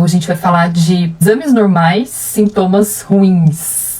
a gente vai falar de exames normais, sintomas ruins.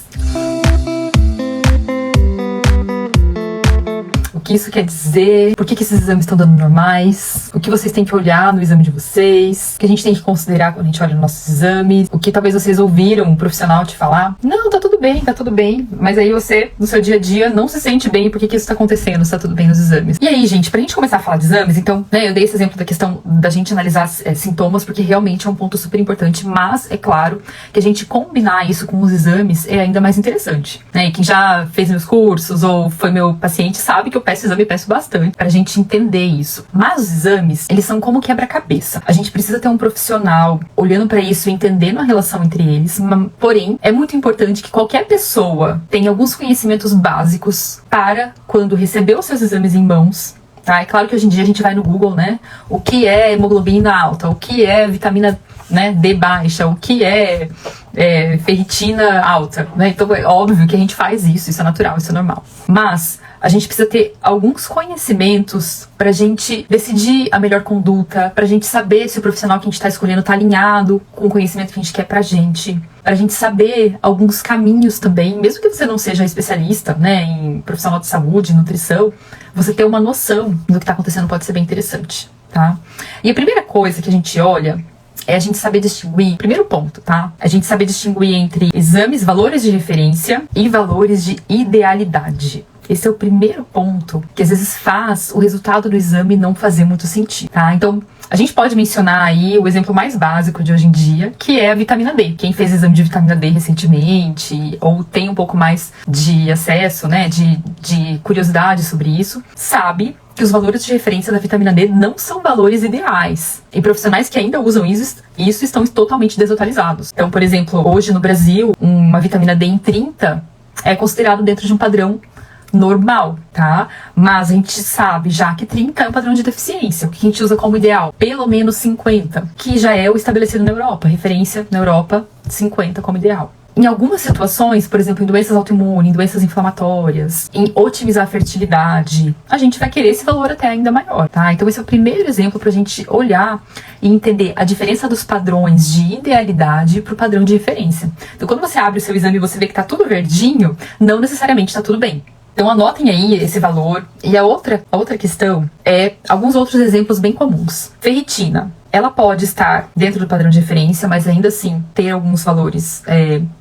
O que isso quer dizer? Por que esses exames estão dando normais? O que vocês têm que olhar no exame de vocês? O que a gente tem que considerar quando a gente olha nos nossos exames? O que talvez vocês ouviram um profissional te falar? Não, tá tudo bem. Mas aí você, no seu dia a dia, não se sente bem. Por que isso tá acontecendo? Se tá tudo bem nos exames? E aí, gente, pra gente começar a falar de exames, então, né, eu dei esse exemplo da questão da gente analisar sintomas, porque realmente é um ponto super importante. Mas, é claro, que a gente combinar isso com os exames é ainda mais interessante, né? E quem já fez meus cursos ou foi meu paciente sabe que eu peço exame, peço bastante pra gente entender isso. Mas os exames, eles são como quebra-cabeça. A gente precisa ter um profissional olhando pra isso e entendendo a relação entre eles. Porém, é muito importante que qualquer pessoa tenha alguns conhecimentos básicos para quando receber os seus exames em mãos. Tá? É claro que hoje em dia a gente vai no Google, né? O que é hemoglobina alta? O que é vitamina, né, D baixa? O que é ferritina alta? Né? Então é óbvio que a gente faz isso é natural, isso é normal. Mas a gente precisa ter alguns conhecimentos pra gente decidir a melhor conduta, pra gente saber se o profissional que a gente tá escolhendo tá alinhado com o conhecimento que a gente quer pra gente saber alguns caminhos também, mesmo que você não seja especialista, né, em profissional de saúde, nutrição, você ter uma noção do que tá acontecendo pode ser bem interessante, tá? E a primeira coisa que a gente olha é a gente saber distinguir, primeiro ponto, tá? A gente saber distinguir entre exames, valores de referência e valores de idealidade. Esse é o primeiro ponto que às vezes faz o resultado do exame não fazer muito sentido, tá? Então, a gente pode mencionar aí o exemplo mais básico de hoje em dia, que é a vitamina D. Quem fez exame de vitamina D recentemente, ou tem um pouco mais de acesso, né, de curiosidade sobre isso, sabe que os valores de referência da vitamina D não são valores ideais. E profissionais que ainda usam isso estão totalmente desatualizados. Então, por exemplo, hoje no Brasil, uma vitamina D em 30 é considerado dentro de um padrão normal, tá? Mas a gente sabe já que 30 é um padrão de deficiência. O que a gente usa como ideal? Pelo menos 50, que já é o estabelecido na Europa. Referência na Europa, 50 como ideal. Em algumas situações, por exemplo, em doenças autoimunes, em doenças inflamatórias, em otimizar a fertilidade, a gente vai querer esse valor até ainda maior, tá? Então esse é o primeiro exemplo pra gente olhar e entender a diferença dos padrões de idealidade pro padrão de referência. Então quando você abre o seu exame e você vê que tá tudo verdinho, não necessariamente tá tudo bem. Então anotem aí esse valor. E a outra questão é alguns outros exemplos bem comuns. Ferritina. Ela pode estar dentro do padrão de referência, mas ainda assim ter alguns valores.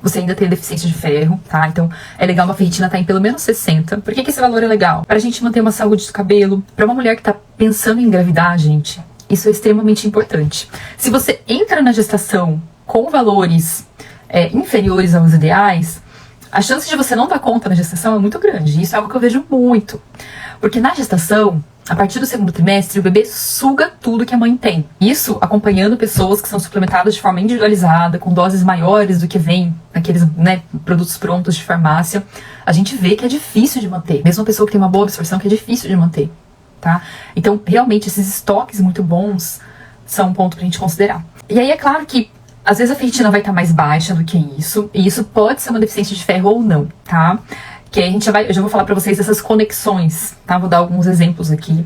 Você ainda tem deficiência de ferro, tá? Então é legal uma ferritina estar em pelo menos 60. Por que esse valor é legal? Pra gente manter uma saúde do cabelo. Pra uma mulher que tá pensando em engravidar, gente, isso é extremamente importante. Se você entra na gestação com valores inferiores aos ideais, a chance de você não dar conta na gestação é muito grande. Isso é algo que eu vejo muito. Porque na gestação, a partir do segundo trimestre, o bebê suga tudo que a mãe tem. Isso acompanhando pessoas que são suplementadas de forma individualizada, com doses maiores do que vem naqueles, né, produtos prontos de farmácia. A gente vê que é difícil de manter. Mesmo uma pessoa que tem uma boa absorção, que é difícil de manter, tá? Então, realmente, esses estoques muito bons são um ponto pra gente considerar. E aí, é claro que às vezes a ferritina vai estar mais baixa do que isso, e isso pode ser uma deficiência de ferro ou não, tá? Que aí eu já vou falar pra vocês essas conexões, tá? Vou dar alguns exemplos aqui.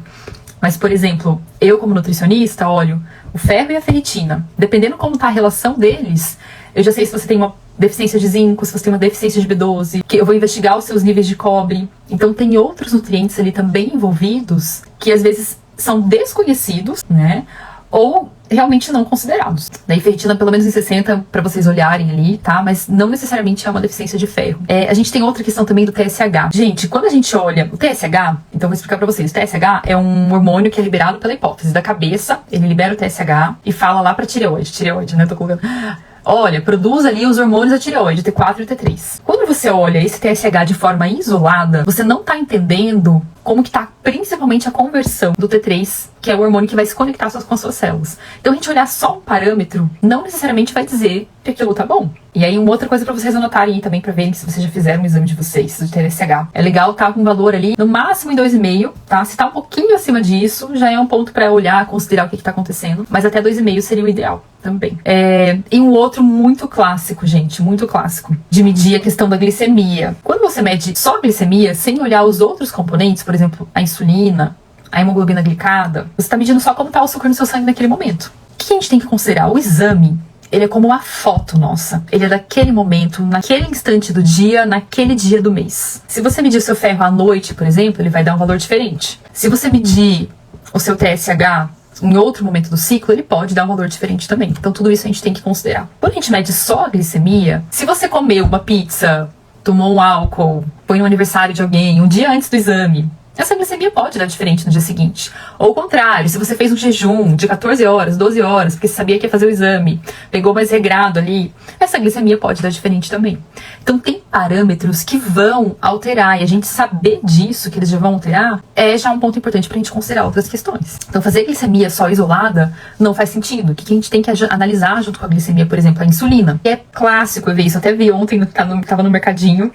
Mas, por exemplo, eu como nutricionista, olho o ferro e a ferritina. Dependendo como tá a relação deles, eu já sei se você tem uma deficiência de zinco, se você tem uma deficiência de B12, que eu vou investigar os seus níveis de cobre. Então tem outros nutrientes ali também envolvidos, que às vezes são desconhecidos, né? Ou realmente não considerados. Daí ferritina pelo menos em 60 para vocês olharem ali, tá? Mas não necessariamente é uma deficiência de ferro. A gente tem outra questão também do TSH. Gente, quando a gente olha o TSH, então eu vou explicar para vocês. O TSH é um hormônio que é liberado pela hipófise da cabeça. Ele libera o TSH e fala lá pra tireoide, né? Tô colocando... Olha, produz ali os hormônios da tireoide, T4 e T3. Quando você olha esse TSH de forma isolada, você não tá entendendo como que tá principalmente a conversão do T3, que é o hormônio que vai se conectar com as suas células. Então a gente olhar só um parâmetro não necessariamente vai dizer que aquilo tá bom. E aí uma outra coisa pra vocês anotarem aí também, pra verem se vocês já fizeram um exame de vocês, do TSH. É legal tá com um valor ali, no máximo em 2,5, tá? Se tá um pouquinho acima disso, já é um ponto pra olhar, considerar o que tá acontecendo. Mas até 2,5 seria o ideal também. E um outro muito clássico, gente, muito clássico, de medir a questão da glicemia. Quando você mede só a glicemia, sem olhar os outros componentes, por exemplo, a insulina, a hemoglobina glicada, você está medindo só como está o açúcar no seu sangue naquele momento. O que a gente tem que considerar? O exame, ele é como uma foto nossa. Ele é daquele momento, naquele instante do dia, naquele dia do mês. Se você medir o seu ferro à noite, por exemplo, ele vai dar um valor diferente. Se você medir o seu TSH em outro momento do ciclo, ele pode dar um valor diferente também. Então tudo isso a gente tem que considerar. Quando a gente mede só a glicemia, se você comeu uma pizza, tomou um álcool, foi no aniversário de alguém, um dia antes do exame, essa glicemia pode dar diferente no dia seguinte. Ou o contrário, se você fez um jejum de 14 horas, 12 horas, porque você sabia que ia fazer o exame, pegou mais regrado ali, essa glicemia pode dar diferente também. Então tem parâmetros que vão alterar, e a gente saber disso, que eles já vão alterar, é já um ponto importante pra gente considerar outras questões. Então fazer glicemia só isolada não faz sentido. O que a gente tem que analisar junto com a glicemia, por exemplo, a insulina. É clássico, eu vi isso, até vi ontem, tava no mercadinho,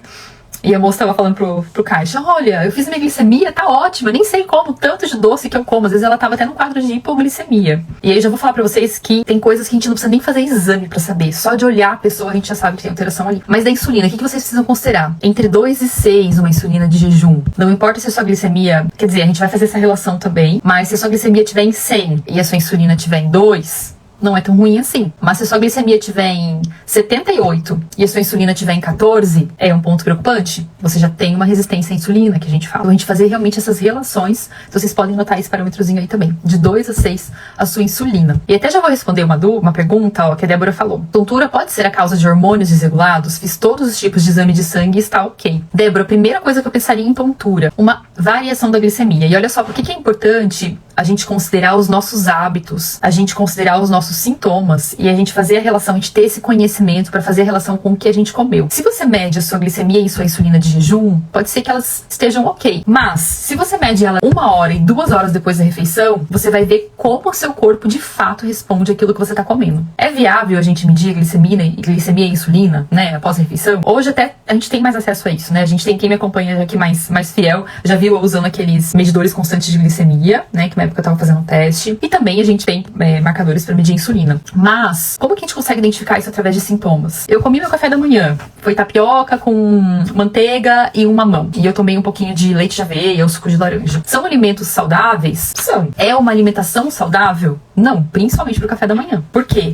e a moça tava falando pro caixa, olha, eu fiz minha glicemia, tá ótima, nem sei como tanto de doce que eu como. Às vezes ela tava até no quadro de hipoglicemia. E aí eu já vou falar pra vocês que tem coisas que a gente não precisa nem fazer exame pra saber. Só de olhar a pessoa a gente já sabe que tem alteração ali. Mas da insulina, o que vocês precisam considerar? Entre 2 e 6 uma insulina de jejum. Não importa se a sua glicemia, quer dizer, a gente vai fazer essa relação também, mas se a sua glicemia estiver em 100 e a sua insulina estiver em 2, não é tão ruim assim. Mas se a sua glicemia estiver em 78 e a sua insulina estiver em 14, é um ponto preocupante. Você já tem uma resistência à insulina, que a gente fala. Então a gente fazer realmente essas relações, então vocês podem notar esse parâmetrozinho aí também. De 2 a 6, a sua insulina. E até já vou responder uma pergunta, ó, que a Débora falou. Tontura pode ser a causa de hormônios desregulados? Fiz todos os tipos de exame de sangue e está ok. Débora, a primeira coisa que eu pensaria em tontura, uma variação da glicemia. E olha só, por que é importante a gente considerar os nossos hábitos, a gente considerar os nossos sintomas e a gente fazer a relação, a gente ter esse conhecimento para fazer a relação com o que a gente comeu. Se você mede a sua glicemia e sua insulina de jejum, pode ser que elas estejam ok. Mas, se você mede ela 1 hora e 2 horas depois da refeição, você vai ver como o seu corpo de fato responde àquilo que você está comendo. É viável a gente medir a glicemia e insulina, né, após a refeição? Hoje até a gente tem mais acesso a isso, né? A gente tem quem me acompanha aqui mais fiel, já viu eu usando aqueles medidores constantes de glicemia, né, que na época eu tava fazendo um teste. E também a gente tem marcadores para medir insulina. Mas, como que a gente consegue identificar isso através de sintomas? Eu comi meu café da manhã. Foi tapioca com manteiga e um mamão. E eu tomei um pouquinho de leite de aveia ou suco de laranja. São alimentos saudáveis? São. É uma alimentação saudável? Não, principalmente pro café da manhã. Por quê?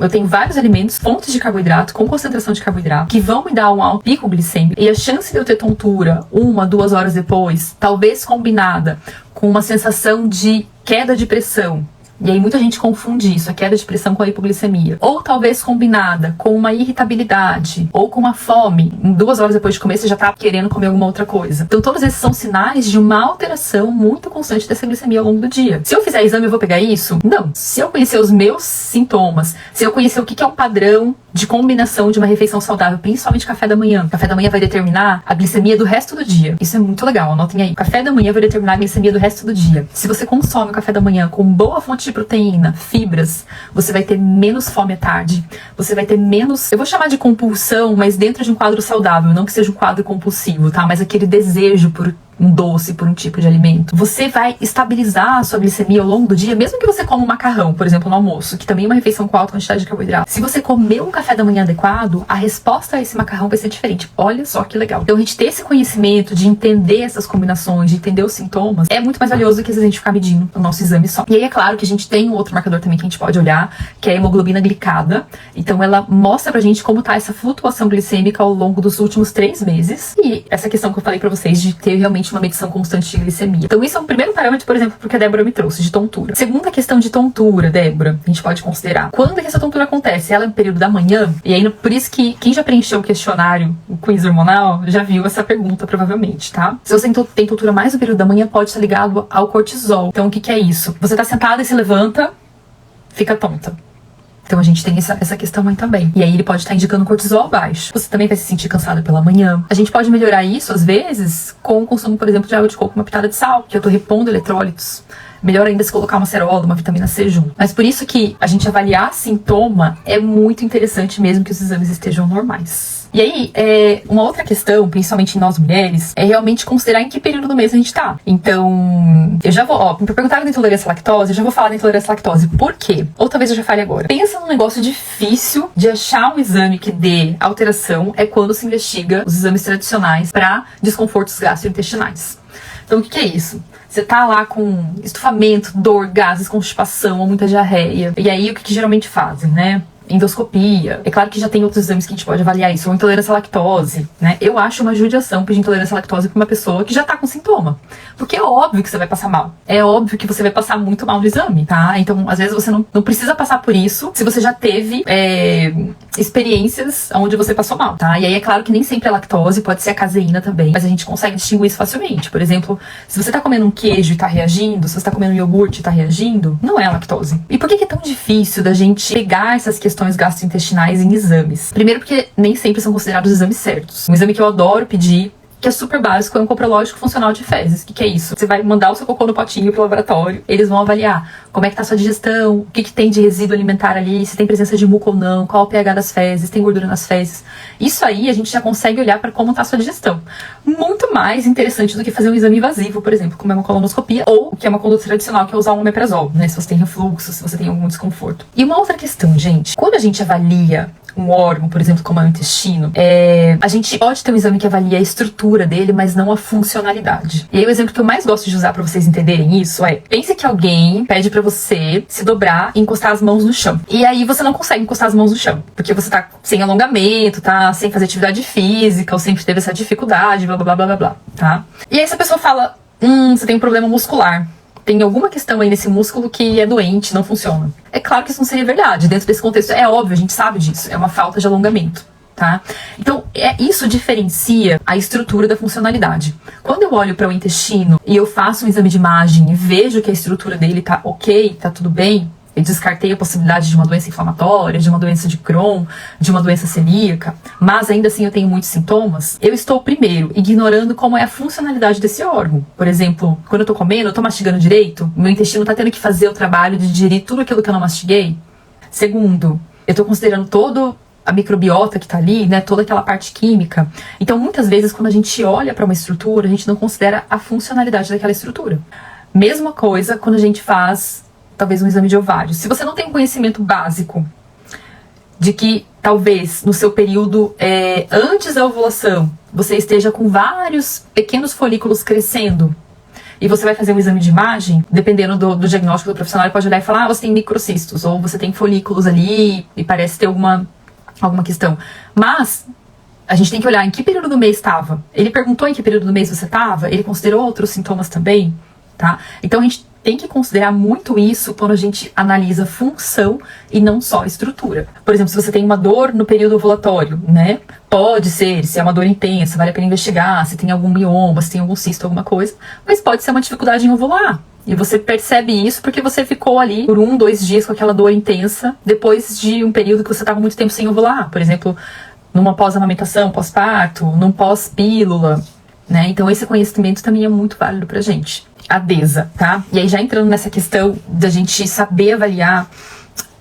Eu tenho vários alimentos, fontes de carboidrato, com concentração de carboidrato, que vão me dar um alto pico glicêmico. E a chance de eu ter tontura 1, 2 horas depois, talvez combinada com uma sensação de queda de pressão. E aí muita gente confunde isso, a queda de pressão com a hipoglicemia. Ou talvez combinada com uma irritabilidade ou com uma fome. 2 horas depois de comer, você já tá querendo comer alguma outra coisa. Então todos esses são sinais de uma alteração muito constante dessa glicemia ao longo do dia. Se eu fizer exame, eu vou pegar isso? Não. Se eu conhecer os meus sintomas, se eu conhecer o que é um padrão de combinação de uma refeição saudável, principalmente café da manhã. Café da manhã vai determinar a glicemia do resto do dia. Isso é muito legal, anotem aí. Café da manhã vai determinar a glicemia do resto do dia. Se você consome o café da manhã com boa fonte de proteína, fibras, você vai ter menos fome à tarde. Você vai ter menos, eu vou chamar de compulsão, mas dentro de um quadro saudável, não que seja um quadro compulsivo, tá? Mas aquele desejo por um doce, por um tipo de alimento. Você vai estabilizar a sua glicemia ao longo do dia, mesmo que você coma um macarrão, por exemplo, no almoço, que também é uma refeição com alta quantidade de carboidrato. Se você comer um café da manhã adequado, a resposta a esse macarrão vai ser diferente. Olha só que legal. Então a gente ter esse conhecimento de entender essas combinações, de entender os sintomas, é muito mais valioso do que a gente ficar medindo o nosso exame só. E aí é claro que a gente tem um outro marcador também que a gente pode olhar, que é a hemoglobina glicada. Então ela mostra pra gente como tá essa flutuação glicêmica ao longo dos últimos 3 meses. E essa questão que eu falei pra vocês de ter realmente uma medição constante de glicemia. Então isso é um primeiro parâmetro, por exemplo, porque a Débora me trouxe, de tontura. Segunda questão de tontura, Débora, a gente pode considerar. Quando é que essa tontura acontece? Ela é no período da manhã? E aí, por isso que quem já preencheu o questionário, o quiz hormonal, já viu essa pergunta, provavelmente, tá? Se você tem tontura mais no período da manhã, pode estar ligado ao cortisol. Então, o que é isso? Você tá sentada e se levanta, fica tonta. Então a gente tem essa questão aí também. E aí ele pode estar indicando cortisol baixo. Você também vai se sentir cansada pela manhã. A gente pode melhorar isso, às vezes, com o consumo, por exemplo, de água de coco, uma pitada de sal, que eu tô repondo eletrólitos. Melhor ainda se colocar uma acerola, uma vitamina C junto. Mas por isso que a gente avaliar sintoma é muito interessante mesmo que os exames estejam normais. E aí, uma outra questão, principalmente em nós mulheres, é realmente considerar em que período do mês a gente tá. Então, eu já vou, me perguntaram da intolerância à lactose, eu já vou falar da intolerância à lactose. Por quê? Ou talvez eu já fale agora. Pensa num negócio difícil de achar um exame que dê alteração, é quando se investiga os exames tradicionais para desconfortos gastrointestinais. Então, o que é isso? Você tá lá com estufamento, dor, gases, constipação ou muita diarreia. E aí, o que geralmente fazem, né? endoscopia. É claro que já tem outros exames que a gente pode avaliar isso, ou intolerância à lactose, né? Eu acho uma judiação pedir intolerância à lactose pra uma pessoa que já tá com sintoma. Porque é óbvio que você vai passar mal. É óbvio que você vai passar muito mal no exame, tá? Então, às vezes, você não precisa passar por isso se você já teve experiências onde você passou mal, tá? E aí é claro que nem sempre é lactose, pode ser a caseína também, mas a gente consegue distinguir isso facilmente. Por exemplo, se você tá comendo um queijo e tá reagindo, se você tá comendo um iogurte e tá reagindo, não é lactose. E por que é tão difícil da gente pegar essas questões gastrointestinais em exames? Primeiro porque nem sempre são considerados exames certos. Um exame que eu adoro pedir, que é super básico, é um coprológico funcional de fezes. O que é isso? Você vai mandar o seu cocô no potinho pro laboratório, eles vão avaliar como é que tá a sua digestão, o que tem de resíduo alimentar ali, se tem presença de muco ou não, qual o pH das fezes, tem gordura nas fezes. Isso aí a gente já consegue olhar para como tá a sua digestão. Muito mais interessante do que fazer um exame invasivo, por exemplo, como é uma colonoscopia, ou que é uma conduta tradicional, que é usar um omeprazol, né? Se você tem refluxo, se você tem algum desconforto. E uma outra questão, gente, quando a gente avalia um órgão, por exemplo, como é o intestino, a gente pode ter um exame que avalia a estrutura dele, mas não a funcionalidade. E aí o exemplo que eu mais gosto de usar pra vocês entenderem isso é: pense que alguém pede pra você se dobrar e encostar as mãos no chão. E aí você não consegue encostar as mãos no chão, porque você tá sem alongamento, tá sem fazer atividade física, ou sempre teve essa dificuldade, blá blá blá blá blá, tá? E aí essa pessoa fala, você tem um problema muscular. Tem alguma questão aí nesse músculo que é doente, não funciona. É claro que isso não seria verdade. Dentro desse contexto, é óbvio, a gente sabe disso. É uma falta de alongamento, tá? Então, isso diferencia a estrutura da funcionalidade. Quando eu olho para o intestino e eu faço um exame de imagem e vejo que a estrutura dele tá ok, tá tudo bem, eu descartei a possibilidade de uma doença inflamatória, de uma doença de Crohn, de uma doença celíaca, mas ainda assim eu tenho muitos sintomas, eu estou, primeiro, ignorando como é a funcionalidade desse órgão. Por exemplo, quando eu tô comendo, eu tô mastigando direito, meu intestino tá tendo que fazer o trabalho de digerir tudo aquilo que eu não mastiguei. Segundo, eu tô considerando todo a microbiota que tá ali, né, toda aquela parte química. Então, muitas vezes, quando a gente olha para uma estrutura, a gente não considera a funcionalidade daquela estrutura. Mesma coisa quando a gente faz talvez um exame de ovário. Se você não tem um conhecimento básico de que talvez no seu período antes da ovulação você esteja com vários pequenos folículos crescendo e você vai fazer um exame de imagem, dependendo do diagnóstico do profissional, ele pode olhar e falar, você tem microcistos, ou você tem folículos ali e parece ter alguma questão. Mas a gente tem que olhar em que período do mês estava. Ele perguntou em que período do mês você estava, ele considerou outros sintomas também, tá? Então a gente tem que considerar muito isso quando a gente analisa função e não só estrutura. Por exemplo, se você tem uma dor no período ovulatório, né? Pode ser, se é uma dor intensa, vale a pena investigar, se tem algum mioma, se tem algum cisto, alguma coisa, mas pode ser uma dificuldade em ovular. E você percebe isso porque você ficou ali por 1, 2 dias com aquela dor intensa, depois de um período que você estava muito tempo sem ovular. Por exemplo, numa pós-amamentação, pós-parto, num pós-pílula, né? Então esse conhecimento também é muito válido pra gente. A DESA, tá? E aí já entrando nessa questão da gente saber avaliar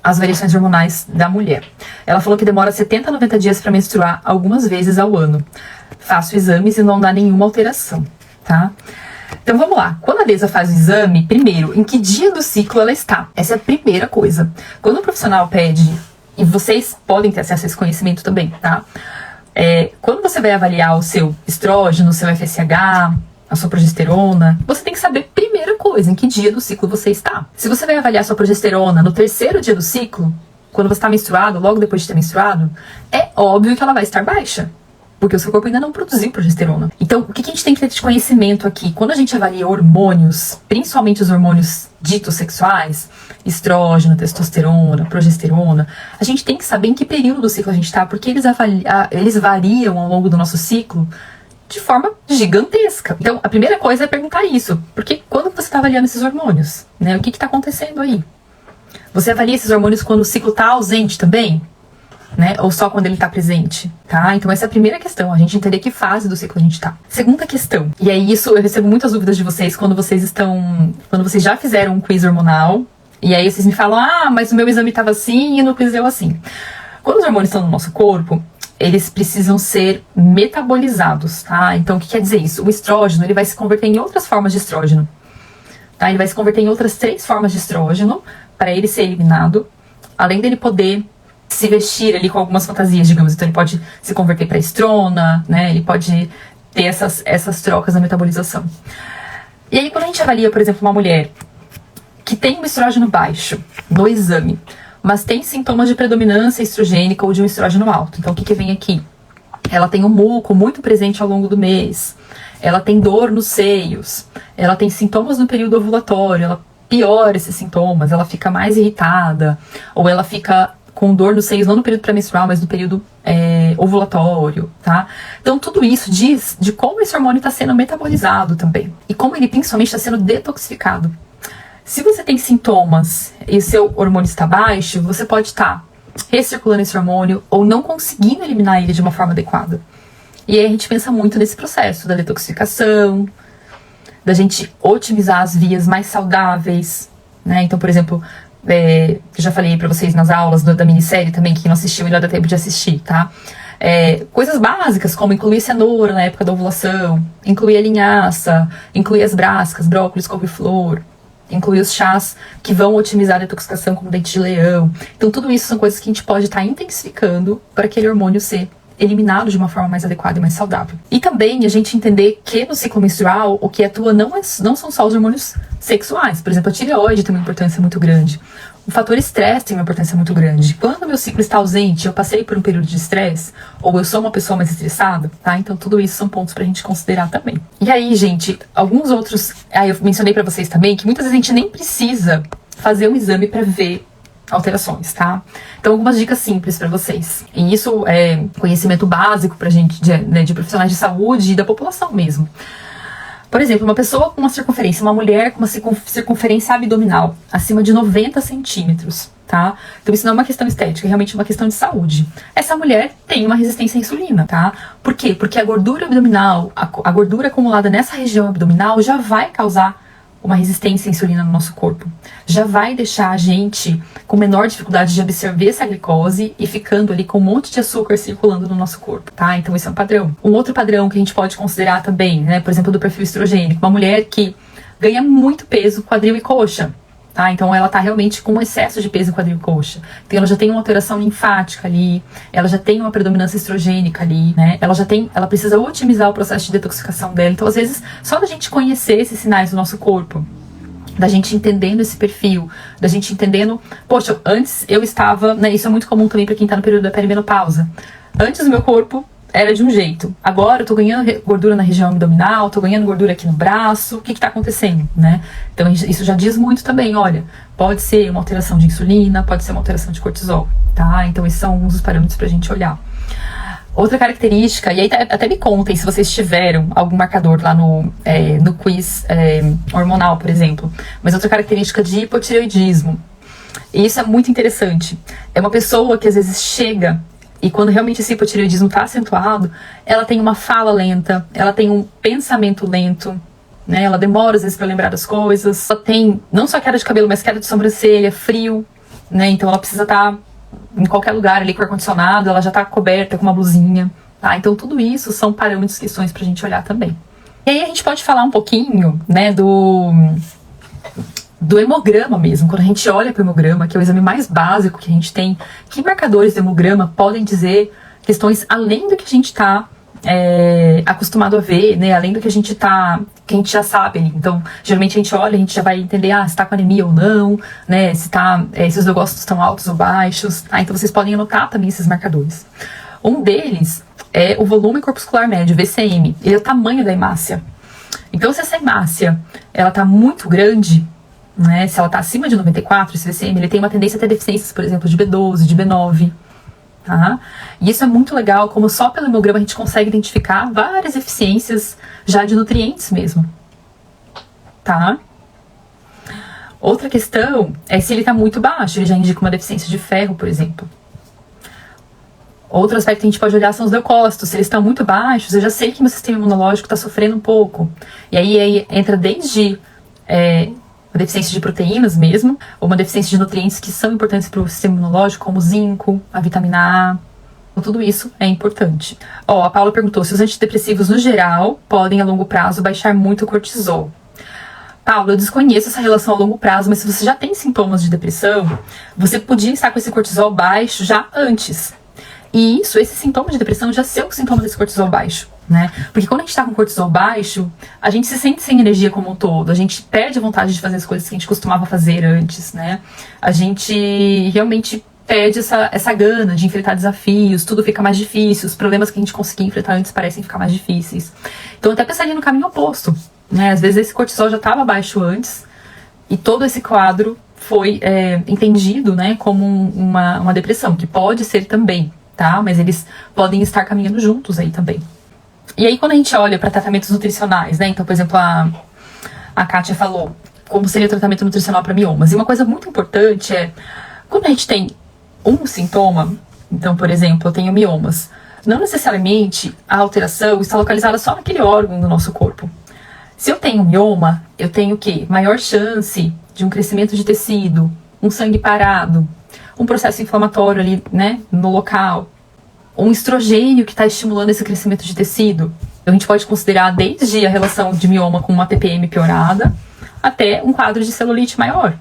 as variações hormonais da mulher. Ela falou que demora 70 a 90 dias para menstruar algumas vezes ao ano. Faço exames e não dá nenhuma alteração, tá? Então vamos lá. Quando a DESA faz o exame, primeiro, em que dia do ciclo ela está? Essa é a primeira coisa. Quando o profissional pede, e vocês podem ter acesso a esse conhecimento também, tá? Quando você vai avaliar o seu estrógeno, o seu FSH, a sua progesterona, você tem que saber, primeira coisa, em que dia do ciclo você está. Se você vai avaliar a sua progesterona no 3º dia do ciclo, quando você está menstruado, logo depois de ter menstruado, é óbvio que ela vai estar baixa, porque o seu corpo ainda não produziu progesterona. Então, o que a gente tem que ter de conhecimento aqui? Quando a gente avalia hormônios, principalmente os hormônios ditos sexuais, estrógeno, testosterona, progesterona, a gente tem que saber em que período do ciclo a gente está, porque eles variam ao longo do nosso ciclo de forma gigantesca. Então, a primeira coisa é perguntar isso. Porque quando você está avaliando esses hormônios, né? O que está acontecendo aí? Você avalia esses hormônios quando o ciclo está ausente também? Né? Ou só quando ele está presente? Tá? Então, essa é a primeira questão. A gente entender que fase do ciclo a gente está. Segunda questão. E aí, isso eu recebo muitas dúvidas de vocês quando vocês já fizeram um quiz hormonal. E aí, vocês me falam, mas o meu exame estava assim e no quiz deu assim. Quando os hormônios estão no nosso corpo, eles precisam ser metabolizados, tá? Então, o que quer dizer isso? O estrógeno, ele vai se converter em outras formas de estrógeno, tá? Ele vai se converter em outras 3 formas de estrógeno para ele ser eliminado, além dele poder se vestir ali com algumas fantasias, digamos. Então, ele pode se converter para estrona, né? Ele pode ter essas trocas na metabolização. E aí, quando a gente avalia, por exemplo, uma mulher que tem um estrógeno baixo no exame, mas tem sintomas de predominância estrogênica ou de um estrógeno alto. Então, o que vem aqui? Ela tem um muco muito presente ao longo do mês, ela tem dor nos seios, ela tem sintomas no período ovulatório, ela piora esses sintomas, ela fica mais irritada, ou ela fica com dor nos seios, não no período pré-menstrual, mas no período ovulatório, tá? Então, tudo isso diz de como esse hormônio está sendo metabolizado também, e como ele principalmente está sendo detoxificado. Se você tem sintomas e o seu hormônio está baixo, você pode estar recirculando esse hormônio ou não conseguindo eliminar ele de uma forma adequada. E aí a gente pensa muito nesse processo da detoxificação, da gente otimizar as vias mais saudáveis, né? Então, por exemplo, eu já falei pra vocês nas aulas da minissérie também, que não assistiu ainda dá tempo de assistir, tá? Coisas básicas, como incluir cenoura na época da ovulação, incluir a linhaça, incluir as brascas, brócolis, couve-flor, incluir os chás que vão otimizar a detoxificação, como dente de leão. Então, tudo isso são coisas que a gente pode estar intensificando para aquele hormônio ser eliminado de uma forma mais adequada e mais saudável. E também a gente entender que no ciclo menstrual o que atua não são só os hormônios sexuais. Por exemplo, a tireoide tem uma importância muito grande. O fator estresse tem uma importância muito grande. Quando meu ciclo está ausente, eu passei por um período de estresse, ou eu sou uma pessoa mais estressada, tá? Então tudo isso são pontos pra gente considerar também. E aí, gente, alguns outros... eu mencionei pra vocês também que muitas vezes a gente nem precisa fazer um exame pra ver alterações, tá? Então, algumas dicas simples pra vocês. E isso é conhecimento básico pra gente, de profissionais de saúde e da população mesmo. Por exemplo, uma pessoa com uma circunferência, uma mulher com uma circunferência abdominal acima de 90 centímetros, tá? Então isso não é uma questão estética, é realmente uma questão de saúde. Essa mulher tem uma resistência à insulina, tá? Por quê? Porque a gordura abdominal, a gordura acumulada nessa região abdominal já vai causar uma resistência à insulina no nosso corpo. Já vai deixar a gente com menor dificuldade de absorver essa glicose e ficando ali com um monte de açúcar circulando no nosso corpo, tá? Então esse é um padrão. Um outro padrão que a gente pode considerar também, né, por exemplo, do perfil estrogênico, uma mulher que ganha muito peso, quadril e coxa, tá? Então ela tá realmente com excesso de peso em quadril e coxa. Então ela já tem uma alteração linfática ali, ela já tem uma predominância estrogênica ali, né? Ela precisa otimizar o processo de detoxificação dela. Então, às vezes, só da gente conhecer esses sinais do nosso corpo, da gente entendendo esse perfil, da gente entendendo, poxa, antes eu estava, né, isso é muito comum também para quem tá no período da perimenopausa. Antes o meu corpo era de um jeito, agora eu tô ganhando gordura na região abdominal, tô ganhando gordura aqui no braço, o que tá acontecendo, né? Então isso já diz muito também, olha, pode ser uma alteração de insulina, pode ser uma alteração de cortisol, tá? Então esses são uns dos parâmetros pra gente olhar. Outra característica, e aí até me contem se vocês tiveram algum marcador lá no quiz hormonal, por exemplo, mas outra característica de hipotireoidismo, e isso é muito interessante, é uma pessoa que às vezes chega e quando realmente esse hipotireoidismo está acentuado, ela tem uma fala lenta, ela tem um pensamento lento, né? Ela demora às vezes para lembrar das coisas, ela tem não só queda de cabelo, mas queda de sobrancelha, frio, né? Então ela precisa estar em qualquer lugar ali com ar-condicionado, ela já está coberta com uma blusinha, tá? Então tudo isso são parâmetros, questões pra gente olhar também. E aí a gente pode falar um pouquinho, né, do hemograma mesmo. Quando a gente olha para o hemograma, que é o exame mais básico que a gente tem, que marcadores do hemograma podem dizer questões além do que a gente está acostumado a ver, né? Além do que a gente já sabe ali. Então, geralmente a gente olha, a gente já vai entender se está com anemia ou não, né? Se os leucócitos estão altos ou baixos. Então vocês podem anotar também esses marcadores. Um deles é o volume corpuscular médio, VCM. Ele é o tamanho da hemácia. Então, se essa hemácia ela está muito grande, né? Se ela está acima de 94, esse VCM, ele tem uma tendência a ter deficiências, por exemplo, de B12, de B9. Tá? E isso é muito legal, como só pelo hemograma a gente consegue identificar várias deficiências já de nutrientes mesmo. Tá? Outra questão é se ele está muito baixo, ele já indica uma deficiência de ferro, por exemplo. Outro aspecto que a gente pode olhar são os leucócitos. Se eles estão muito baixos, eu já sei que meu sistema imunológico está sofrendo um pouco. E aí entra desde uma deficiência de proteínas mesmo, ou uma deficiência de nutrientes que são importantes para o sistema imunológico, como o zinco, a vitamina A. Então, tudo isso é importante. A Paula perguntou se os antidepressivos, no geral, podem, a longo prazo, baixar muito o cortisol. Paula, eu desconheço essa relação a longo prazo, mas se você já tem sintomas de depressão, você podia estar com esse cortisol baixo já antes. E esse sintoma de depressão já ser o sintoma desse cortisol baixo, né? Porque quando a gente tá com cortisol baixo, a gente se sente sem energia como um todo, a gente perde a vontade de fazer as coisas que a gente costumava fazer antes, né? A gente realmente perde essa gana de enfrentar desafios, tudo fica mais difícil, os problemas que a gente conseguia enfrentar antes parecem ficar mais difíceis. Então, até pensaria no caminho oposto, né? Às vezes esse cortisol já estava baixo antes e todo esse quadro foi entendido, né, como uma depressão, que pode ser também, tá? Mas eles podem estar caminhando juntos aí também. E aí, quando a gente olha para tratamentos nutricionais, né? Então, por exemplo, a Kátia falou como seria o tratamento nutricional para miomas. E uma coisa muito importante é, quando a gente tem um sintoma, então, por exemplo, eu tenho miomas, não necessariamente a alteração está localizada só naquele órgão do nosso corpo. Se eu tenho mioma, eu tenho o quê? Maior chance de um crescimento de tecido, um sangue parado, um processo inflamatório ali, né, no local, um estrogênio que está estimulando esse crescimento de tecido. Então, a gente pode considerar desde a relação de mioma com uma TPM piorada até um quadro de celulite maior.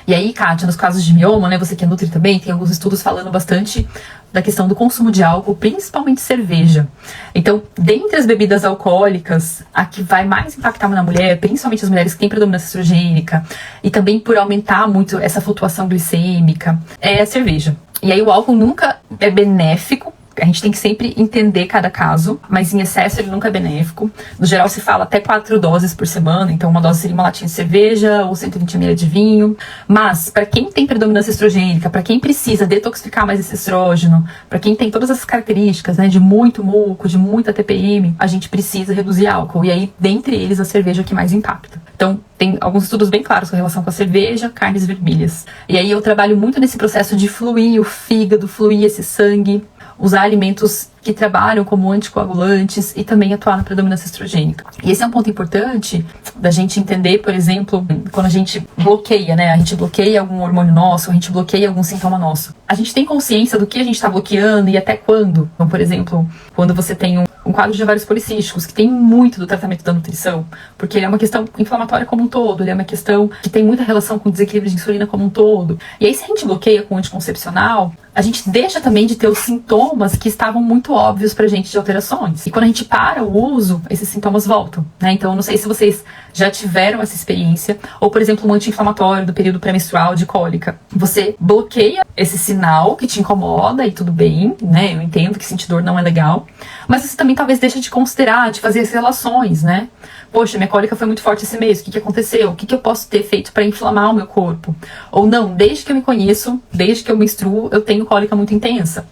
E aí, Kátia, nos casos de mioma, né, você que é nutri também, tem alguns estudos falando bastante da questão do consumo de álcool, principalmente cerveja. Então, dentre as bebidas alcoólicas, a que vai mais impactar na mulher, principalmente as mulheres que têm predominância estrogênica, e também por aumentar muito essa flutuação glicêmica, é a cerveja. E aí o álcool nunca é benéfico, a gente tem que sempre entender cada caso, mas em excesso ele nunca é benéfico. No geral se fala até 4 doses por semana, então uma dose seria uma latinha de cerveja ou 120 ml de vinho. Mas para quem tem predominância estrogênica, para quem precisa detoxificar mais esse estrógeno, para quem tem todas essas características, né, de muito muco, de muita TPM, a gente precisa reduzir álcool. E aí, dentre eles, a cerveja que mais impacta. Então, tem alguns estudos bem claros com relação com a cerveja, carnes vermelhas. E aí eu trabalho muito nesse processo de fluir o fígado, fluir esse sangue, usar alimentos que trabalham como anticoagulantes e também atuar na predominância estrogênica. E esse é um ponto importante da gente entender, por exemplo, quando a gente bloqueia, né? A gente bloqueia algum hormônio nosso, a gente bloqueia algum sintoma nosso. A gente tem consciência do que a gente está bloqueando e até quando. Então, por exemplo, quando você tem um quadro de ovários policísticos, que tem muito do tratamento da nutrição, porque ele é uma questão inflamatória como um todo, ele é uma questão que tem muita relação com o desequilíbrio de insulina como um todo. E aí, se a gente bloqueia com o anticoncepcional, a gente deixa também de ter os sintomas que estavam muito óbvios pra gente de alterações. E quando a gente para o uso, esses sintomas voltam, né? Então, eu não sei se vocês já tiveram essa experiência, ou, por exemplo, um anti-inflamatório do período pré-menstrual de cólica. Você bloqueia esse sinal que te incomoda e tudo bem, né? Eu entendo que sentir dor não é legal, mas você também talvez deixe de considerar, de fazer as relações, né? Poxa, minha cólica foi muito forte esse mês, o que aconteceu? O que eu posso ter feito para inflamar o meu corpo? Ou não, desde que eu me conheço, desde que eu menstruo, eu tenho cólica muito intensa.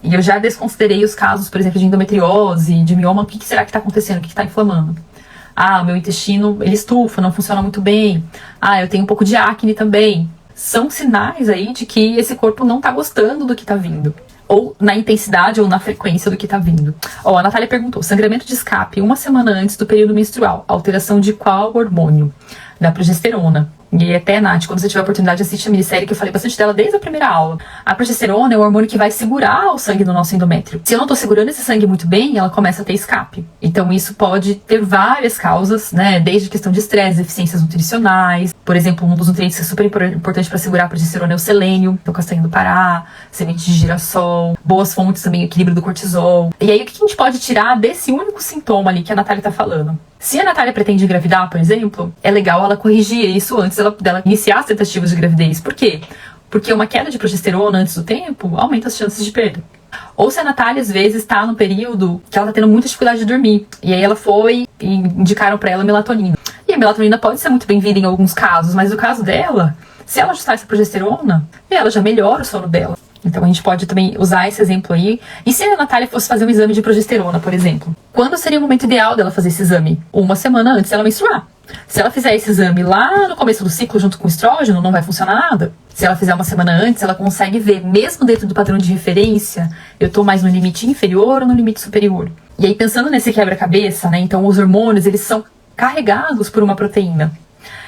E eu já desconsiderei os casos, por exemplo, de endometriose, de mioma, o que será que está acontecendo? O que está inflamando? Ah, o meu intestino, ele estufa, não funciona muito bem. Ah, eu tenho um pouco de acne também. São sinais aí de que esse corpo não está gostando do que está vindo. Ou na intensidade ou na frequência do que está vindo. Ó, a Natália perguntou, sangramento de escape 1 semana antes do período menstrual, alteração de qual hormônio? Da progesterona. E até, Nath, quando você tiver a oportunidade de assistir a minissérie, que eu falei bastante dela desde a primeira aula. A progesterona é o hormônio que vai segurar o sangue do nosso endométrio. Se eu não tô segurando esse sangue muito bem, ela começa a ter escape. Então isso pode ter várias causas, né? Desde questão de estresse, deficiências nutricionais. Por exemplo, um dos nutrientes que é super importante para segurar a progesterona é o selênio. Então, castanha do Pará, semente de girassol, boas fontes também, equilíbrio do cortisol. E aí, o que a gente pode tirar desse único sintoma ali que a Natália tá falando? Se a Natália pretende engravidar, por exemplo, é legal ela corrigir isso antes dela iniciar as tentativas de gravidez. Por quê? Porque uma queda de progesterona antes do tempo aumenta as chances de perda. Ou se a Natália, às vezes, está no período que ela está tendo muita dificuldade de dormir. E aí ela foi e indicaram para ela melatonina. E a melatonina pode ser muito bem-vinda em alguns casos, mas no caso dela, se ela ajustar essa progesterona, ela já melhora o sono dela. Então a gente pode também usar esse exemplo aí. E se a Natália fosse fazer um exame de progesterona, por exemplo? Quando seria o momento ideal dela fazer esse exame? 1 semana antes dela menstruar. Se ela fizer esse exame lá no começo do ciclo junto com o estrógeno, não vai funcionar nada. Se ela fizer 1 semana antes, ela consegue ver, mesmo dentro do padrão de referência, eu tô mais no limite inferior ou no limite superior. E aí pensando nesse quebra-cabeça, né? Então os hormônios, eles são carregados por uma proteína.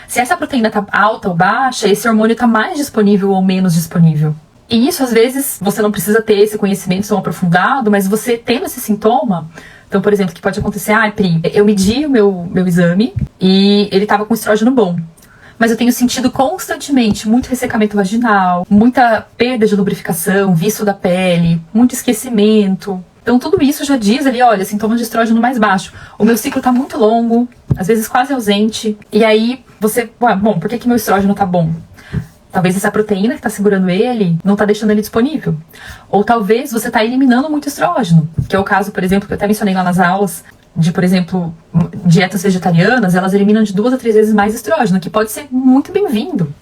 Se essa proteína tá alta ou baixa, esse hormônio tá mais disponível ou menos disponível. E isso, às vezes, você não precisa ter esse conhecimento tão aprofundado, mas você tendo esse sintoma... Então, por exemplo, o que pode acontecer? Ah, Pri, eu medi o meu exame e ele tava com estrógeno bom. Mas eu tenho sentido constantemente muito ressecamento vaginal, muita perda de lubrificação, viço da pele, muito esquecimento. Então tudo isso já diz ali, olha, sintomas de estrógeno mais baixo. O meu ciclo tá muito longo, às vezes quase ausente. E aí você, bom, por que meu estrógeno tá bom? Talvez essa proteína que está segurando ele não está deixando ele disponível. Ou talvez você está eliminando muito estrógeno, que é o caso, por exemplo, que eu até mencionei lá nas aulas, de, por exemplo, dietas vegetarianas, elas eliminam de 2 a 3 vezes mais estrógeno, que pode ser muito bem-vindo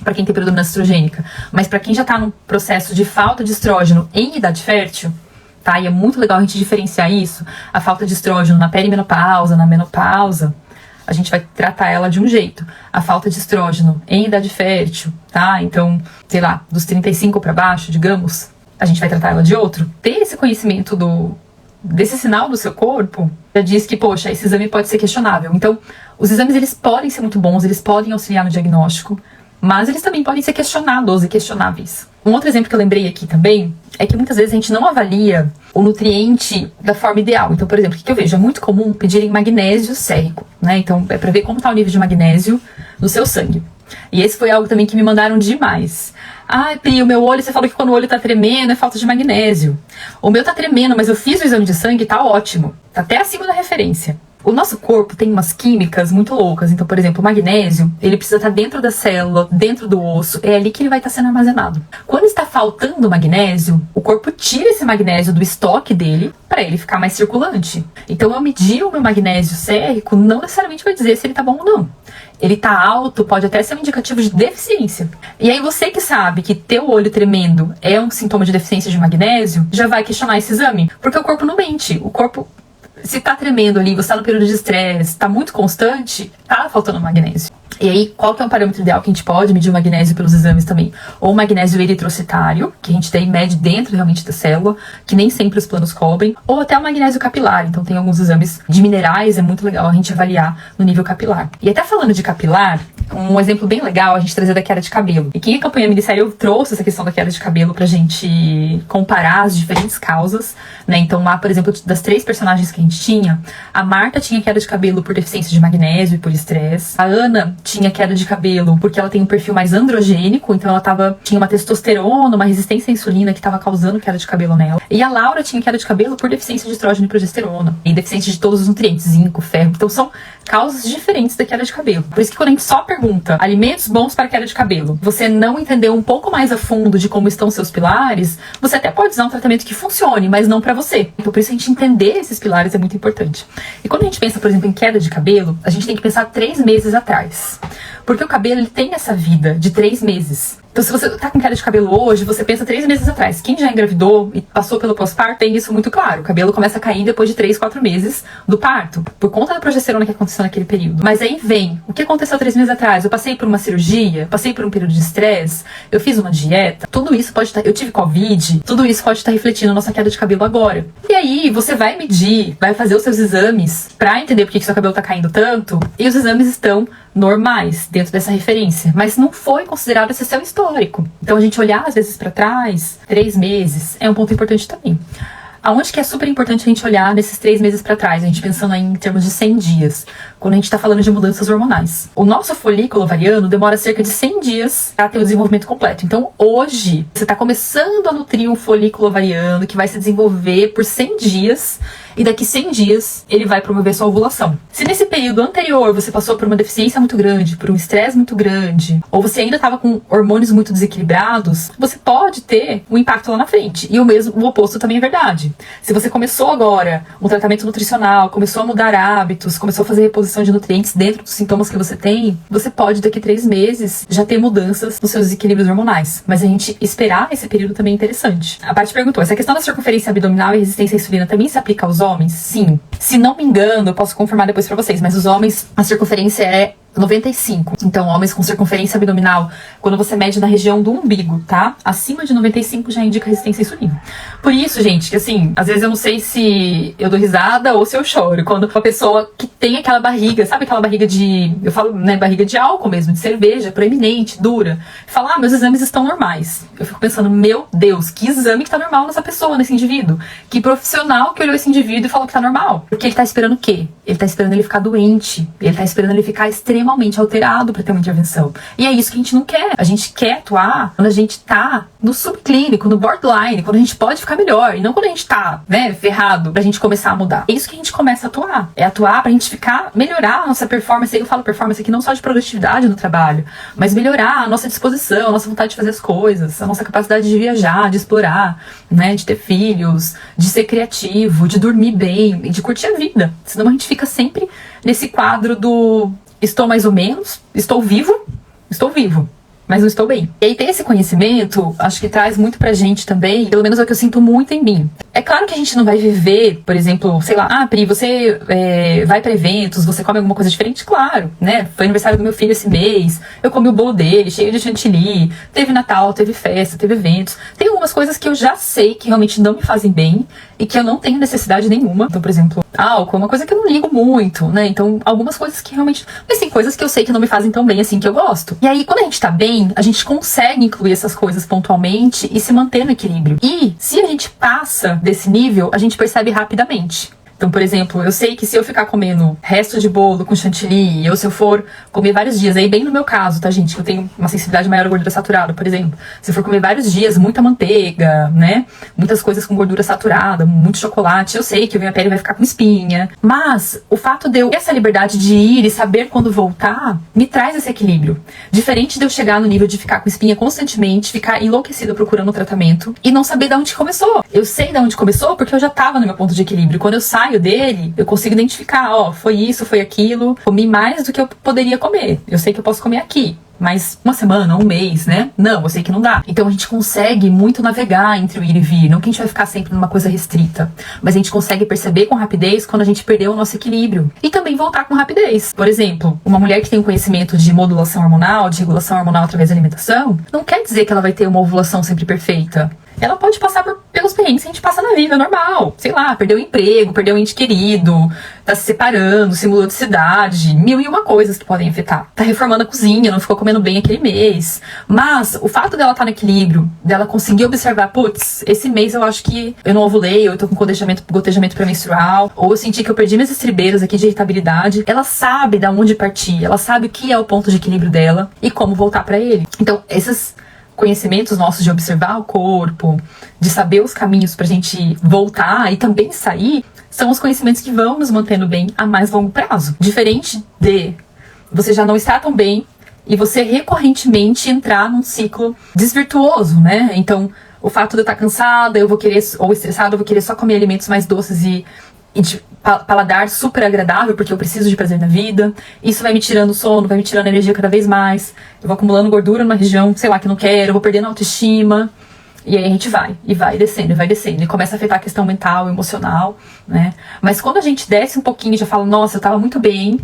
para quem tem predominância estrogênica. Mas para quem já está num processo de falta de estrógeno em idade fértil, tá? E é muito legal a gente diferenciar isso, a falta de estrógeno na perimenopausa, na menopausa, a gente vai tratar ela de um jeito. A falta de estrógeno em idade fértil, tá? Então, sei lá, dos 35 para baixo, digamos, a gente vai tratar ela de outro. Ter esse conhecimento desse sinal do seu corpo já diz que, poxa, esse exame pode ser questionável. Então, os exames, eles podem ser muito bons, eles podem auxiliar no diagnóstico, mas eles também podem ser questionados e questionáveis. Um outro exemplo que eu lembrei aqui também é que muitas vezes a gente não avalia o nutriente da forma ideal. Então, por exemplo, o que eu vejo? É muito comum pedirem magnésio sérrico, né? Então, é para ver como está o nível de magnésio no seu sangue. E esse foi algo também que me mandaram demais. Ah, Pri, o meu olho, você falou que quando o olho tá tremendo é falta de magnésio. O meu tá tremendo, mas eu fiz o exame de sangue e tá ótimo. Tá até acima da referência. O nosso corpo tem umas químicas muito loucas. Então, por exemplo, o magnésio, ele precisa estar dentro da célula, dentro do osso. É ali que ele vai estar sendo armazenado. Quando está faltando magnésio, o corpo tira esse magnésio do estoque dele para ele ficar mais circulante. Então, eu medir o meu magnésio sérrico não necessariamente vai dizer se ele tá bom ou não. Ele tá alto, pode até ser um indicativo de deficiência. E aí você que sabe que teu olho tremendo é um sintoma de deficiência de magnésio, já vai questionar esse exame. Porque o corpo não mente. O corpo, se tá tremendo ali, você tá no período de estresse, tá muito constante, tá faltando magnésio. E aí, qual que é um parâmetro ideal que a gente pode medir o magnésio pelos exames também? Ou o magnésio eritrocitário, que a gente tem mede dentro realmente da célula, que nem sempre os planos cobrem, ou até o magnésio capilar. Então tem alguns exames de minerais, é muito legal a gente avaliar no nível capilar. E até falando de capilar, um exemplo bem legal a gente trazer da queda de cabelo. E quem acompanha a minissérie, eu trouxe essa questão da queda de cabelo pra gente comparar as diferentes causas, né? Então lá, por exemplo, das 3 personagens que a gente tinha, a Marta tinha queda de cabelo por deficiência de magnésio e por estresse. A Ana tinha queda de cabelo porque ela tem um perfil mais androgênico, então ela tinha uma testosterona, uma resistência à insulina que estava causando queda de cabelo nela. E a Laura tinha queda de cabelo por deficiência de estrógeno e progesterona, e deficiência de todos os nutrientes, zinco, ferro. Então são causas diferentes da queda de cabelo. Por isso que quando a gente só pergunta alimentos bons para queda de cabelo, você não entendeu um pouco mais a fundo de como estão seus pilares, você até pode usar um tratamento que funcione, mas não para você. Então por isso a gente entender esses pilares é muito importante. E quando a gente pensa, por exemplo, em queda de cabelo, a gente tem que pensar 3 meses atrás. Porque o cabelo, ele tem essa vida de 3 meses. Então, se você tá com queda de cabelo hoje, você pensa 3 meses atrás. Quem já engravidou e passou pelo pós-parto tem isso muito claro. O cabelo começa a cair depois de 3, 4 meses do parto, por conta da progesterona que aconteceu naquele período. Mas aí vem, o que aconteceu 3 meses atrás? Eu passei por uma cirurgia, passei por um período de estresse, eu fiz uma dieta, tudo isso pode estar... Eu tive Covid, tudo isso pode estar refletindo na nossa queda de cabelo agora. E aí, você vai medir, vai fazer os seus exames pra entender por que seu cabelo tá caindo tanto, e os exames estão normais dentro dessa referência, mas não foi considerado esse seu histórico. Então a gente olhar às vezes para trás, 3 meses, é um ponto importante também. Aonde que é super importante a gente olhar nesses 3 meses para trás, a gente pensando aí em termos de 100 dias, quando a gente está falando de mudanças hormonais. O nosso folículo ovariano demora cerca de 100 dias para ter o desenvolvimento completo. Então hoje, você está começando a nutrir um folículo ovariano que vai se desenvolver por 100 dias, e daqui 100 dias ele vai promover sua ovulação. Se nesse período anterior você passou por uma deficiência muito grande, por um estresse muito grande, ou você ainda estava com hormônios muito desequilibrados, você pode ter um impacto lá na frente. E o oposto também é verdade. Se você começou agora um tratamento nutricional, começou a mudar hábitos, começou a fazer reposição de nutrientes dentro dos sintomas que você tem, você pode daqui 3 meses já ter mudanças nos seus desequilíbrios hormonais. Mas a gente esperar esse período também é interessante. A Paty perguntou, essa questão da circunferência abdominal e resistência à insulina também se aplica aos homens? Sim. Se não me engano, eu posso confirmar depois pra vocês, mas os homens, a circunferência é 95. Então, homens com circunferência abdominal, quando você mede na região do umbigo, tá? Acima de 95 já indica resistência à insulina. Por isso, gente, que assim, às vezes eu não sei se eu dou risada ou se eu choro. Quando uma pessoa que tem aquela barriga, sabe aquela barriga de... Eu falo, né, barriga de álcool mesmo, de cerveja, proeminente, dura. Fala, meus exames estão normais. Eu fico pensando, meu Deus, que exame que tá normal nessa pessoa, nesse indivíduo? Que profissional que olhou esse indivíduo e falou que tá normal? Porque ele tá esperando o quê? Ele tá esperando ele ficar doente. Ele tá esperando ele ficar extremamente alterado para ter uma intervenção. E é isso que a gente não quer. A gente quer atuar quando a gente tá no subclínico, no borderline, quando a gente pode ficar melhor, e não quando a gente tá, né, ferrado, pra gente começar a mudar. É isso que a gente começa a atuar. É atuar pra gente melhorar a nossa performance. Eu falo performance aqui não só de produtividade no trabalho, mas melhorar a nossa disposição, a nossa vontade de fazer as coisas, a nossa capacidade de viajar, de explorar, né, de ter filhos, de ser criativo, de dormir bem e de curtir a vida. Senão a gente fica sempre nesse quadro do estou mais ou menos, estou vivo, mas não estou bem. E aí ter esse conhecimento, acho que traz muito pra gente também, pelo menos é o que eu sinto muito em mim. É claro que a gente não vai viver, por exemplo, sei lá, Pri, você vai pra eventos, você come alguma coisa diferente? Claro, né? Foi aniversário do meu filho esse mês, eu comi o bolo dele, cheio de chantilly, teve Natal, teve festa, teve eventos. Tem algumas coisas que eu já sei que realmente não me fazem bem e que eu não tenho necessidade nenhuma. Então, por exemplo, álcool é uma coisa que eu não ligo muito, né? Então, algumas coisas que realmente... Mas tem coisas que eu sei que não me fazem tão bem assim que eu gosto. E aí, quando a gente tá bem, a gente consegue incluir essas coisas pontualmente e se manter no equilíbrio. E se a gente passa desse nível, a gente percebe rapidamente. Então, por exemplo, eu sei que se eu ficar comendo resto de bolo com chantilly, ou se eu for comer vários dias, aí bem no meu caso, tá, gente, que eu tenho uma sensibilidade maior à gordura saturada, por exemplo, se eu for comer vários dias, muita manteiga, né, muitas coisas com gordura saturada, muito chocolate, eu sei que a minha pele vai ficar com espinha, mas o fato de eu ter essa liberdade de ir e saber quando voltar, me traz esse equilíbrio. Diferente de eu chegar no nível de ficar com espinha constantemente, ficar enlouquecida procurando tratamento e não saber de onde começou. Eu sei de onde começou porque eu já tava no meu ponto de equilíbrio. Quando eu saio dele, eu consigo identificar, ó, foi isso, foi aquilo, comi mais do que eu poderia comer. Eu sei que eu posso comer aqui, mas uma semana, um mês, né? Não, eu sei que não dá. Então a gente consegue muito navegar entre o ir e vir. Não que a gente vai ficar sempre numa coisa restrita, mas a gente consegue perceber com rapidez quando a gente perdeu o nosso equilíbrio. E também voltar com rapidez. Por exemplo, uma mulher que tem um conhecimento de modulação hormonal, de regulação hormonal através da alimentação, não quer dizer que ela vai ter uma ovulação sempre perfeita. Ela pode passar pelos perrengues que a gente passa na vida, normal. Sei lá, perdeu o emprego, perdeu um ente querido, tá se separando, se mudou de cidade, 1001 coisas que podem afetar. Tá reformando a cozinha, não ficou comendo bem aquele mês. Mas o fato dela estar no equilíbrio, dela conseguir observar, putz, esse mês eu acho que eu não ovulei, ou eu tô com gotejamento pré-menstrual, ou eu senti que eu perdi minhas estribeiras aqui de irritabilidade. Ela sabe da onde partir, ela sabe o que é o ponto de equilíbrio dela e como voltar pra ele. Então, esses conhecimentos nossos de observar o corpo, de saber os caminhos pra gente voltar e também sair, são os conhecimentos que vão nos mantendo bem a mais longo prazo. Diferente de você já não estar tão bem e você recorrentemente entrar num ciclo desvirtuoso, né? Então, o fato de eu estar cansada, eu vou querer, ou estressada, eu vou querer só comer alimentos mais doces e de paladar super agradável, porque eu preciso de prazer na vida. Isso vai me tirando o sono, vai me tirando a energia cada vez mais. Eu vou acumulando gordura numa região, sei lá, que não quero, eu vou perdendo a autoestima. E aí a gente vai descendo, e começa a afetar a questão mental, emocional, né? Mas quando a gente desce um pouquinho e já fala, nossa, eu tava muito bem,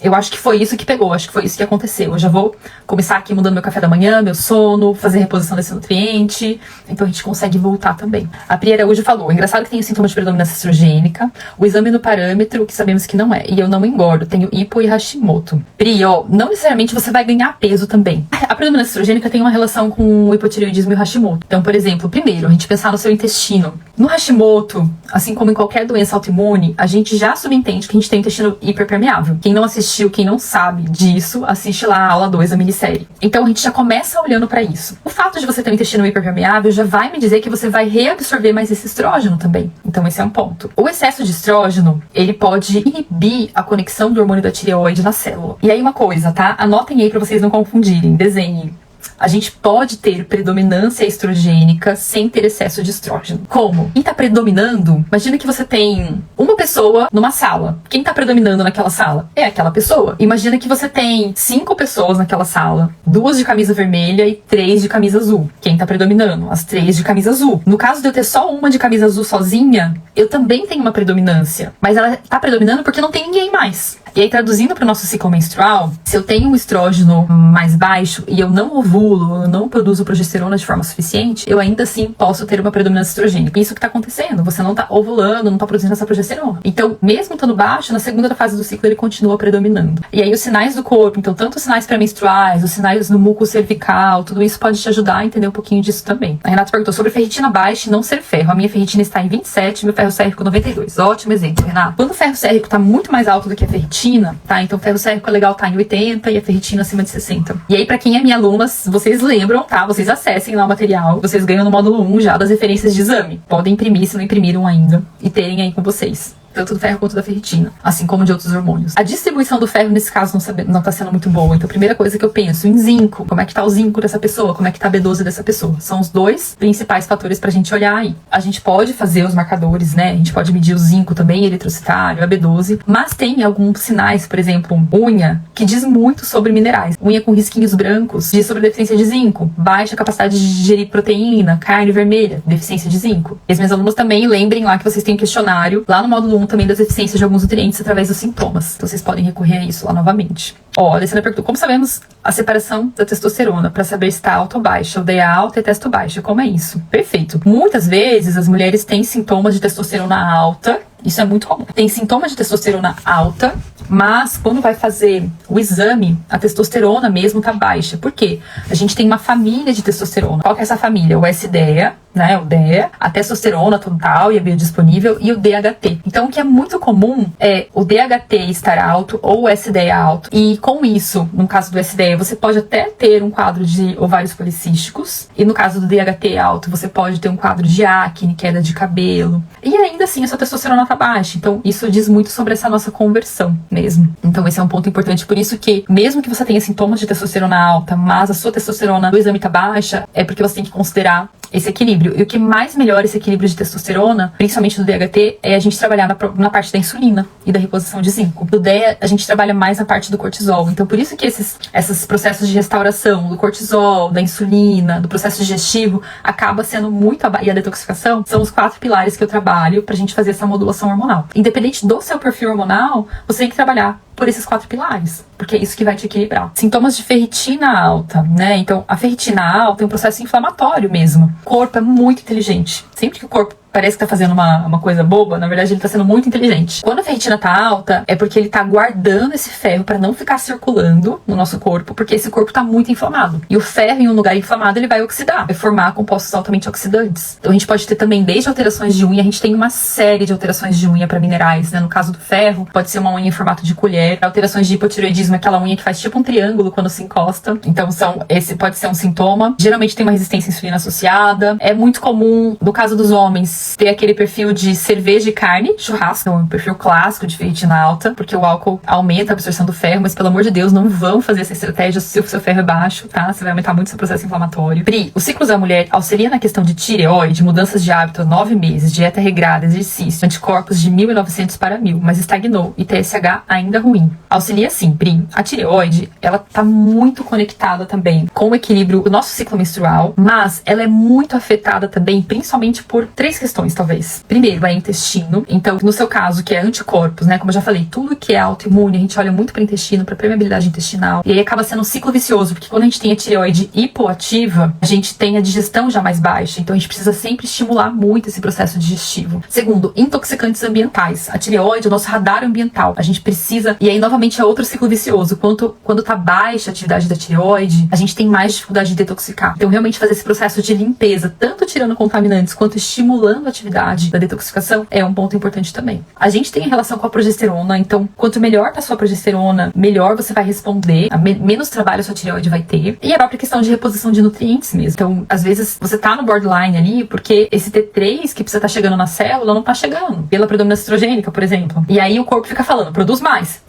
eu acho que foi isso que pegou, acho que foi isso que aconteceu. Eu já vou começar aqui mudando meu café da manhã, meu sono, fazer reposição desse nutriente. Então a gente consegue voltar também. A Pri Araújo falou, engraçado que tenho sintomas de predominância estrogênica, o exame no parâmetro, que sabemos que não é, e eu não engordo, tenho hipo e Hashimoto. Pri, ó, não necessariamente você vai ganhar peso também. A predominância estrogênica tem uma relação com o hipotireoidismo e o Hashimoto. Então, por exemplo, primeiro, a gente pensar no seu intestino. No Hashimoto, assim como em qualquer doença autoimune, a gente já subentende que a gente tem um intestino hiperpermeável. Quem não assistiu, quem não sabe disso, assiste lá a aula 2 da minissérie. Então a gente já começa olhando pra isso. O fato de você ter um intestino hiperpermeável já vai me dizer que você vai reabsorver mais esse estrógeno também. Então esse é um ponto. O excesso de estrógeno, ele pode inibir a conexão do hormônio da tireoide na célula. E aí uma coisa, tá? Anotem aí pra vocês não confundirem, desenhem. A gente pode ter predominância estrogênica sem ter excesso de estrógeno. Como? Quem tá predominando, imagina que você tem uma pessoa numa sala. Quem tá predominando naquela sala? É aquela pessoa. Imagina que você tem 5 pessoas naquela sala, 2 de camisa vermelha e 3 de camisa azul. Quem tá predominando? As 3 de camisa azul. No caso de eu ter só uma de camisa azul sozinha, eu também tenho uma predominância. Mas ela tá predominando porque não tem ninguém mais. E aí, traduzindo para o nosso ciclo menstrual, se eu tenho um estrógeno mais baixo e eu não ovulo, eu não produzo progesterona de forma suficiente, eu ainda assim posso ter uma predominância estrogênica. Isso que está acontecendo, você não está ovulando, não está produzindo essa progesterona. Então, mesmo estando baixo, na segunda fase do ciclo ele continua predominando. E aí os sinais do corpo, então tanto os sinais pré-menstruais, os sinais no muco cervical, tudo isso pode te ajudar a entender um pouquinho disso também. A Renata perguntou sobre ferritina baixa e não ser ferro. A minha ferritina está em 27, meu ferro sérrico 92. Ótimo exemplo, Renata. Quando o ferro sérrico está muito mais alto do que a ferritina, ferritina, tá? Então, ferro sérrico é legal tá em 80 e a ferritina acima de 60. E aí, pra quem é minha aluna, vocês lembram, tá? Vocês acessem lá o material. Vocês ganham no módulo 1 já das referências de exame. Podem imprimir, se não imprimiram ainda, e terem aí com vocês. Tanto do ferro quanto da ferritina, assim como de outros hormônios. A distribuição do ferro, nesse caso, não tá sendo muito boa. Então, a primeira coisa que eu penso, em zinco. Como é que tá o zinco dessa pessoa? Como é que tá a B12 dessa pessoa? São os dois principais fatores pra gente olhar aí. A gente pode fazer os marcadores, né? A gente pode medir o zinco também, eritrocitário, a B12. Mas tem alguns sinais, por exemplo, unha, que diz muito sobre minerais. Unha com risquinhos brancos diz sobre deficiência de zinco. Baixa capacidade de digerir proteína, carne vermelha, deficiência de zinco. E as minhas alunas também, lembrem lá que vocês têm um questionário, lá no módulo também das deficiências de alguns nutrientes através dos sintomas. Então vocês podem recorrer a isso lá novamente. Ó, a Alessandra perguntou, como sabemos a separação da testosterona para saber se está alta ou baixa, o DA alta e testo baixa? Como é isso? Perfeito. Muitas vezes as mulheres têm sintomas de testosterona alta. Isso é muito comum. Tem sintomas de testosterona alta, mas quando vai fazer o exame, a testosterona mesmo tá baixa. Por quê? A gente tem uma família de testosterona. Qual que é essa família? O SDEA, né? O DEA, a testosterona total e a biodisponível, e o DHT. Então, o que é muito comum é o DHT estar alto ou o SDEA alto. E com isso, no caso do SDEA, você pode até ter um quadro de ovários policísticos. E no caso do DHT alto, você pode ter um quadro de acne, queda de cabelo. E ainda assim, a sua testosterona tá baixa. Então, isso diz muito sobre essa nossa conversão mesmo. Então, esse é um ponto importante. Por isso que, mesmo que você tenha sintomas de testosterona alta, mas a sua testosterona do exame tá baixa, é porque você tem que considerar esse equilíbrio. E o que mais melhora esse equilíbrio de testosterona, principalmente do DHT, é a gente trabalhar na parte da insulina e da reposição de zinco. Do DEA, a gente trabalha mais na parte do cortisol. Então, por isso que esses processos de restauração do cortisol, da insulina, do processo digestivo, acaba sendo muito... E a detoxificação são os 4 pilares que eu trabalho pra gente fazer essa modulação hormonal. Independente do seu perfil hormonal, você tem que trabalhar por esses 4 pilares, porque é isso que vai te equilibrar. Sintomas de ferritina alta, né? Então, a ferritina alta é um processo inflamatório mesmo. O corpo é muito inteligente. Sempre que o corpo parece que tá fazendo uma coisa boba, na verdade ele tá sendo muito inteligente. Quando a ferritina tá alta, é porque ele tá guardando esse ferro pra não ficar circulando no nosso corpo, porque esse corpo tá muito inflamado. E o ferro em um lugar inflamado, ele vai oxidar, vai formar compostos altamente oxidantes. Então a gente pode ter também, desde alterações de unha, a gente tem uma série de alterações de unha pra minerais, né? No caso do ferro, pode ser uma unha em formato de colher. Alterações de hipotireoidismo, aquela unha que faz tipo um triângulo quando se encosta. Então esse pode ser um sintoma. Geralmente tem uma resistência à insulina associada. É muito comum, no caso dos homens, ter aquele perfil de cerveja e carne, churrasco, é um perfil clássico de ferritina alta, porque o álcool aumenta a absorção do ferro, mas pelo amor de Deus, não vão fazer essa estratégia se o seu ferro é baixo, tá? Você vai aumentar muito o seu processo inflamatório. Pri, o ciclo da mulher auxilia na questão de tireoide, mudanças de hábito, 9 meses, dieta regrada, exercício, anticorpos de 1.900 para 1.000, mas estagnou e TSH ainda ruim. Auxilia sim, Pri. A tireoide, ela tá muito conectada também com o equilíbrio do nosso ciclo menstrual, mas ela é muito afetada também, principalmente por 3 questões, talvez. Primeiro, é intestino. Então, no seu caso, que é anticorpos, né? Como eu já falei, tudo que é autoimune, a gente olha muito para o intestino, para permeabilidade intestinal. E aí acaba sendo um ciclo vicioso, porque quando a gente tem a tireoide hipoativa, a gente tem a digestão já mais baixa. Então, a gente precisa sempre estimular muito esse processo digestivo. Segundo, intoxicantes ambientais. A tireoide é o nosso radar ambiental. A gente precisa... E aí, novamente, é outro ciclo vicioso. Quando tá baixa a atividade da tireoide, a gente tem mais dificuldade de detoxicar. Então, realmente fazer esse processo de limpeza, tanto tirando contaminantes, quanto estimulando a atividade da detoxificação, é um ponto importante também. A gente tem a relação com a progesterona, então, quanto melhor tá a sua progesterona, melhor você vai responder, menos trabalho a sua tireoide vai ter. E a própria questão de reposição de nutrientes mesmo. Então, às vezes, você tá no borderline ali, porque esse T3 que precisa estar chegando na célula não tá chegando, pela predominância estrogênica, por exemplo. E aí o corpo fica falando, produz mais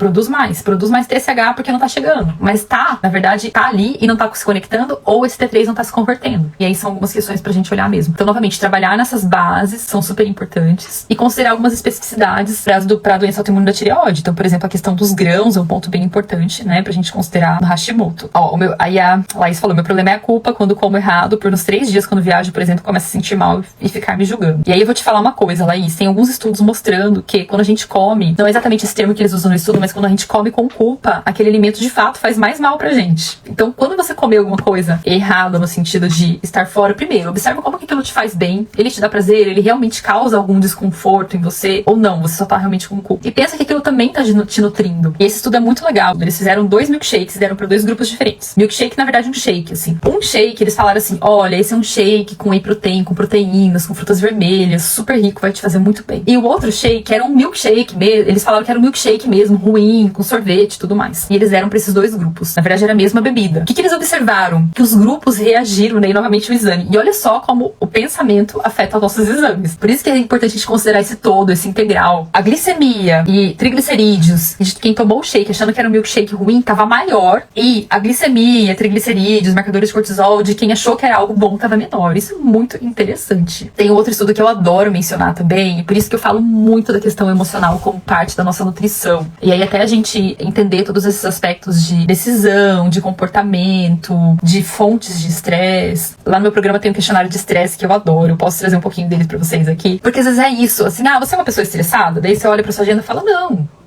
TSH porque não tá chegando. Mas na verdade, tá ali e não tá se conectando, ou esse T3 não tá se convertendo. E aí são algumas questões pra gente olhar mesmo. Então, novamente, trabalhar nessas bases são super importantes e considerar algumas especificidades pra doença autoimune da tireoide. Então, por exemplo, a questão dos grãos é um ponto bem importante, né, pra gente considerar no Hashimoto. Aí a Laís falou, meu problema é a culpa quando como errado, por uns 3 dias quando viajo, por exemplo, começo a sentir mal e ficar me julgando. E aí eu vou te falar uma coisa, Laís, tem alguns estudos mostrando que quando a gente come, não é exatamente esse termo que eles usam no estudo, mas quando a gente come com culpa, aquele alimento de fato faz mais mal pra gente. Então, quando você comer alguma coisa errada no sentido de estar fora, primeiro, observa como que aquilo te faz bem, ele te dá prazer, ele realmente causa algum desconforto em você ou não, você só tá realmente com culpa. E pensa que aquilo também tá te nutrindo. E esse estudo é muito legal. Eles fizeram 2 milkshakes, deram pra 2 grupos diferentes. Milkshake, na verdade, um shake, assim. Um shake, eles falaram assim, olha, esse é um shake com whey protein, com proteínas, com frutas vermelhas, super rico, vai te fazer muito bem. E o outro shake era um milkshake mesmo, eles falaram que era um milkshake mesmo, ruim, com sorvete e tudo mais. E eles deram pra esses 2 grupos. Na verdade, era a mesma bebida. O que eles observaram? Que os grupos reagiram, né, novamente o exame. E olha só como o pensamento afeta os nossos exames. Por isso que é importante a gente considerar esse todo, esse integral. A glicemia e triglicerídeos de quem tomou o shake achando que era um milkshake ruim, tava maior. E a glicemia, triglicerídeos, marcadores de cortisol de quem achou que era algo bom tava menor. Isso é muito interessante. Tem outro estudo que eu adoro mencionar também, e por isso que eu falo muito da questão emocional como parte da nossa nutrição. E aí até a gente entender todos esses aspectos de decisão, de comportamento, de fontes de estresse. Lá no meu programa tem um questionário de estresse que eu adoro. Eu posso trazer um pouquinho dele pra vocês aqui. Porque às vezes é isso, assim, você é uma pessoa estressada? Daí você olha pra sua agenda e fala,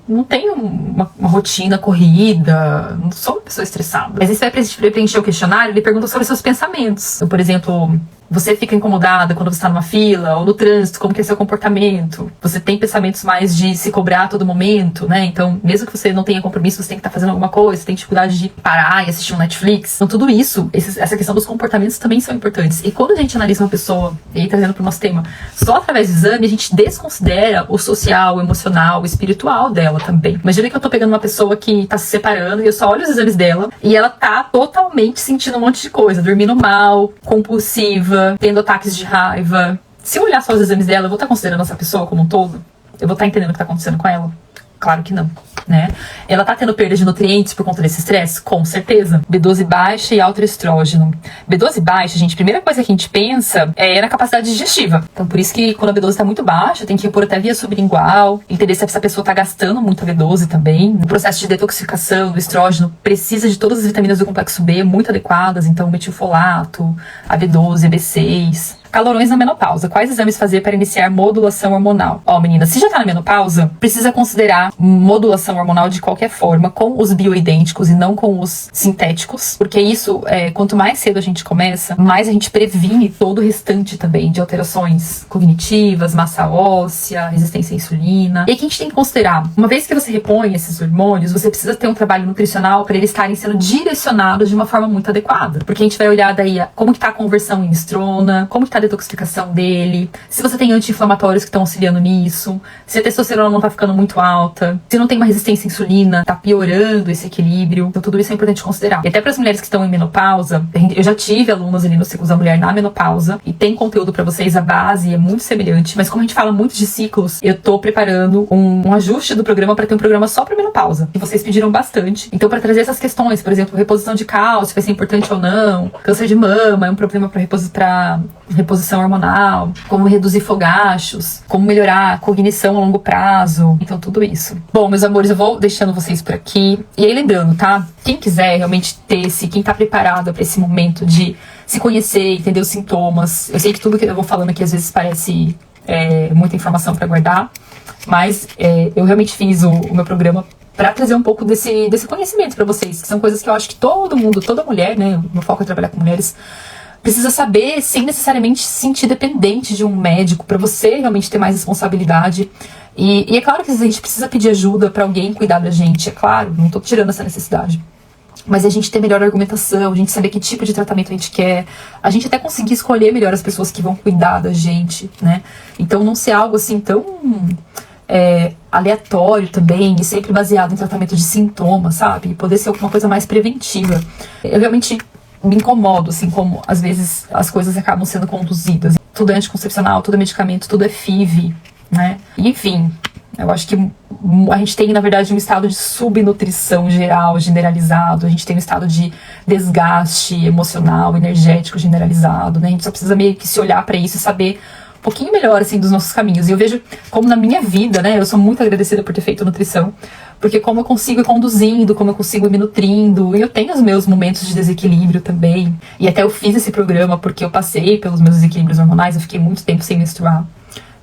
não tenho uma rotina corrida, não sou uma pessoa estressada. Mas aí você vai preencher o questionário, ele pergunta sobre seus pensamentos. Então, por exemplo, você fica incomodada quando você está numa fila ou no trânsito, como que é seu comportamento? Você tem pensamentos mais de se cobrar a todo momento, né? Então, mesmo que você não tenha compromisso, você tem que estar fazendo alguma coisa, você tem dificuldade de parar e assistir um Netflix. Então, tudo isso, essa questão dos comportamentos também são importantes. E quando a gente analisa uma pessoa, e aí trazendo para o nosso tema, só através do exame, a gente desconsidera o social, o emocional, o espiritual dela também. Imagina que eu tô pegando uma pessoa que tá se separando e eu só olho os exames dela e ela tá totalmente sentindo um monte de coisa, dormindo mal, compulsiva, tendo ataques de raiva. Se eu olhar só os exames dela, eu vou estar considerando essa pessoa como um todo? Eu vou estar entendendo o que está acontecendo com ela? Claro que não, né? Ela tá tendo perda de nutrientes por conta desse estresse? Com certeza. B12 baixa e alto estrógeno. B12 baixa, gente, a primeira coisa que a gente pensa é na capacidade digestiva. Então, por isso que quando a B12 tá muito baixa, tem que repor até via sublingual, entender se essa pessoa tá gastando muita B12 também. No processo de detoxificação do estrógeno, precisa de todas as vitaminas do complexo B muito adequadas, então metilfolato, a B12, a B6... Calorões na menopausa. Quais exames fazer para iniciar modulação hormonal? Meninas, se já tá na menopausa, precisa considerar modulação hormonal de qualquer forma, com os bioidênticos e não com os sintéticos, porque isso, quanto mais cedo a gente começa, mais a gente previne todo o restante também de alterações cognitivas, massa óssea, resistência à insulina. E aqui a gente tem que considerar, uma vez que você repõe esses hormônios, você precisa ter um trabalho nutricional para eles estarem sendo direcionados de uma forma muito adequada. Porque a gente vai olhar daí como que tá a conversão em estrona, como que tá a detoxificação dele, se você tem anti-inflamatórios que estão auxiliando nisso, se a testosterona não tá ficando muito alta, se não tem uma resistência à insulina, tá piorando esse equilíbrio. Então tudo isso é importante considerar. E até para as mulheres que estão em menopausa, eu já tive alunos ali no Ciclos da Mulher na menopausa e tem conteúdo para vocês, a base é muito semelhante, mas como a gente fala muito de ciclos, eu tô preparando um ajuste do programa para ter um programa só para menopausa, que vocês pediram bastante. Então para trazer essas questões, por exemplo, reposição de cálcio, vai ser importante ou não, câncer de mama é um problema para reposição hormonal, como reduzir fogachos, como melhorar a cognição a longo prazo, então tudo isso. Bom, meus amores, eu vou deixando vocês por aqui. E aí lembrando, tá? Quem quiser realmente quem tá preparado para esse momento de se conhecer, entender os sintomas, eu sei que tudo que eu vou falando aqui às vezes parece muita informação para guardar, mas eu realmente fiz o meu programa para trazer um pouco desse conhecimento para vocês, que são coisas que eu acho que todo mundo, toda mulher, né, o meu foco é trabalhar com mulheres, precisa saber sem necessariamente se sentir dependente de um médico, para você realmente ter mais responsabilidade. E é claro que a gente precisa pedir ajuda para alguém cuidar da gente, é claro, não tô tirando essa necessidade. Mas a gente ter melhor argumentação, a gente saber que tipo de tratamento a gente quer, a gente até conseguir escolher melhor as pessoas que vão cuidar da gente, né? Então não ser algo assim tão aleatório também, e sempre baseado em tratamento de sintomas, sabe? E poder ser alguma coisa mais preventiva. Eu realmente me incomodo, assim, como às vezes as coisas acabam sendo conduzidas. Tudo é anticoncepcional, tudo é medicamento, tudo é FIV, né? E, enfim, eu acho que a gente tem, na verdade, um estado de subnutrição geral, generalizado. A gente tem um estado de desgaste emocional, energético generalizado, né? A gente só precisa meio que se olhar para isso e saber um pouquinho melhor, assim, dos nossos caminhos. E eu vejo como na minha vida, né? Eu sou muito agradecida por ter feito nutrição, porque como eu consigo ir conduzindo, como eu consigo ir me nutrindo, e eu tenho os meus momentos de desequilíbrio também. E até eu fiz esse programa porque eu passei pelos meus desequilíbrios hormonais, eu fiquei muito tempo sem menstruar.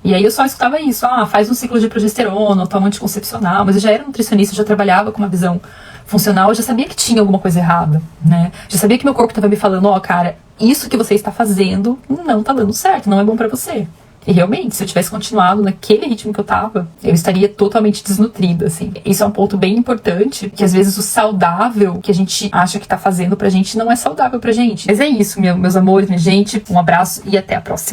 E aí eu só escutava isso, faz um ciclo de progesterona, toma anticoncepcional, mas eu já era nutricionista, eu já trabalhava com uma visão funcional, eu já sabia que tinha alguma coisa errada, né? Já sabia que meu corpo estava me falando, cara, isso que você está fazendo não tá dando certo, não é bom pra você. E realmente, se eu tivesse continuado naquele ritmo que eu tava, eu estaria totalmente desnutrida, assim. Isso é um ponto bem importante, que às vezes o saudável que a gente acha que tá fazendo pra gente não é saudável pra gente. Mas é isso, meus amores, minha gente. Um abraço e até a próxima.